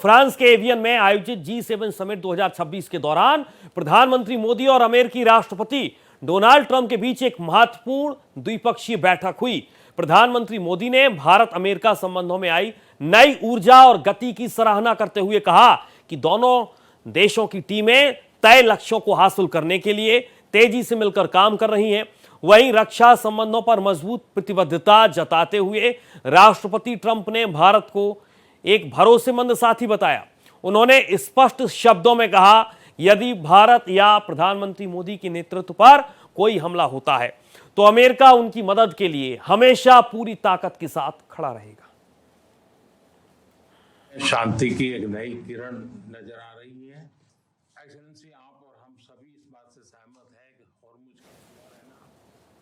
France के avian में आयोजित G7 समिट 2026 के दौरान प्रधानमंत्री मोदी और अमेरिकी राष्ट्रपति डोनाल्ड ट्रंप के बीच एक महत्वपूर्ण द्विपक्षीय बैठक हुई। प्रधानमंत्री मोदी ने भारत अमेरिका संबंधों में आई नई ऊर्जा और गति की सराहना करते हुए कहा कि दोनों देशों की टीमें तय लक्ष्यों को हासिल करने के लिए तेजी से मिलकर काम कर रही हैं। वहीं रक्षा संबंधों पर मजबूत प्रतिबद्धता जताते हुए राष्ट्रपति ट्रंप ने भारत को एक भरोसेमंद साथी बताया। उन्होंने स्पष्ट शब्दों में कहा, यदि भारत या प्रधानमंत्री मोदी के नेतृत्व पर कोई हमला होता है तो अमेरिका उनकी मदद के लिए हमेशा पूरी ताकत के साथ खड़ा रहेगा। शांति की एक नई किरण नजर आ रही है। एक्सेलेंसी, आप और हम सभी इस बात से सहमत हैं कि हॉर्मुज का रहना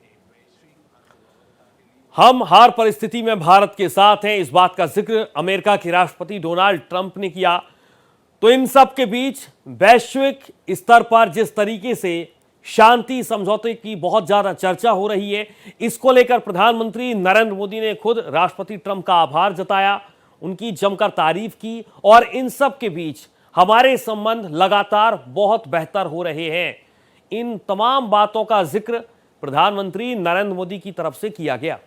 एक वैश्विक अर्थव्यवस्था के लिए हम हर परिस्थिति में भारत के साथ हैं। इस बात का जिक्र अमेरिका के राष्ट्रपति डोनाल्ड ट्रंप ने किया। तो इन सब के बीच वैश्विक स्तर पर जिस तरीके से शांति समझौते की बहुत ज्यादा चर्चा हो रही है, इसको लेकर प्रधानमंत्री नरेंद्र मोदी ने खुद राष्ट्रपति ट्रंप का आभार जताया, उनकी जमकर तारीफ की और इन सब के बीच हमारे संबंध लगातार बहुत बेहतर हो रहे हैं। इन तमाम बातों का जिक्र प्रधानमंत्री नरेंद्र मोदी की तरफ से किया गया।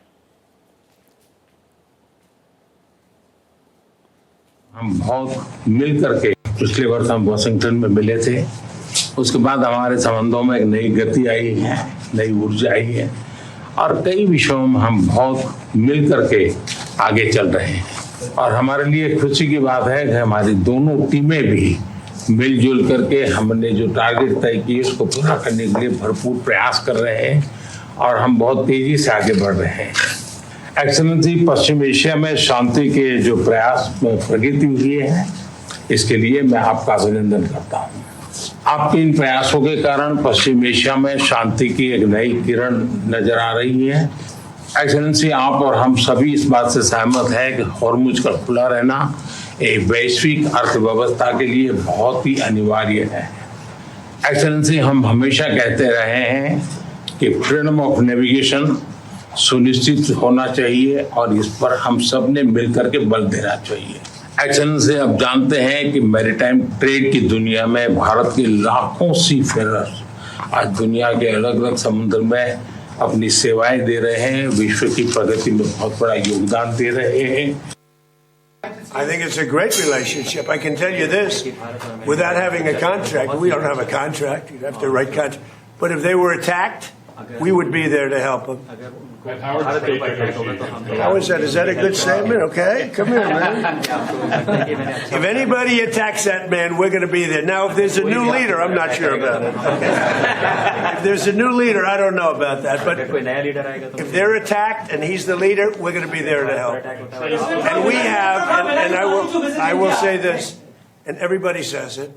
हम बहुत मिल करके पिछले वर्ष हम वाशिंगटन में मिले थे। उसके बाद हमारे संबंधों में एक नई गति आई है, नई ऊर्जा आई है और कई विषयों में हम बहुत मिल करके आगे चल रहे हैं। और हमारे लिए खुशी की बात है कि हमारी दोनों टीमें भी मिलजुल करके हमने जो टारगेट तय किए उसको पूरा करने के लिए भरपूर प्रयास कर रहे हैं और हम बहुत तेजी से आगे बढ़ रहे हैं। एक्सेलेंसी, पश्चिम एशिया में शांति के जो प्रयास प्रगति हुई है, इसके लिए मैं आपका अभिनंदन करता हूँ। आपके इन प्रयासों के कारण पश्चिम एशिया में शांति की एक नई किरण नजर आ रही है। एक्सेलेंसी, आप और हम सभी इस बात से सहमत हैं कि हॉर्मुज का खुला रहना एक वैश्विक अर्थव्यवस्था के लिए बहुत ही अनिवार्य है। एक्सेलेंसी, हम हमेशा कहते रहे हैं कि फ्रीडम ऑफ नेविगेशन सुनिश्चित होना चाहिए और इस पर हम सब ने मिलकर के बल देना चाहिए। एक्सेलेंसी, अब जानते हैं कि मैरीटाइम ट्रेड की दुनिया में भारत के लाखों सी फेरर्स आज दुनिया के अलग अलग समुद्र में अपनी सेवाएं दे रहे हैं, विश्व की प्रगति में बहुत बड़ा योगदान दे रहे हैं। I think it's a great relationship. I can tell you this, without having a contract, we don't have a contract, you'd have to write contract, but if they were attacked, we would be there to help them. How is that? Is that a good statement? Okay, come here, man. If anybody attacks that man, we're going to be there. Now, if there's a new leader, I'm not sure about it. Okay? If there's a new leader, I don't know about that. But if they're attacked and he's the leader, we're going to be there to help. And we have, and I will say this, and everybody says it,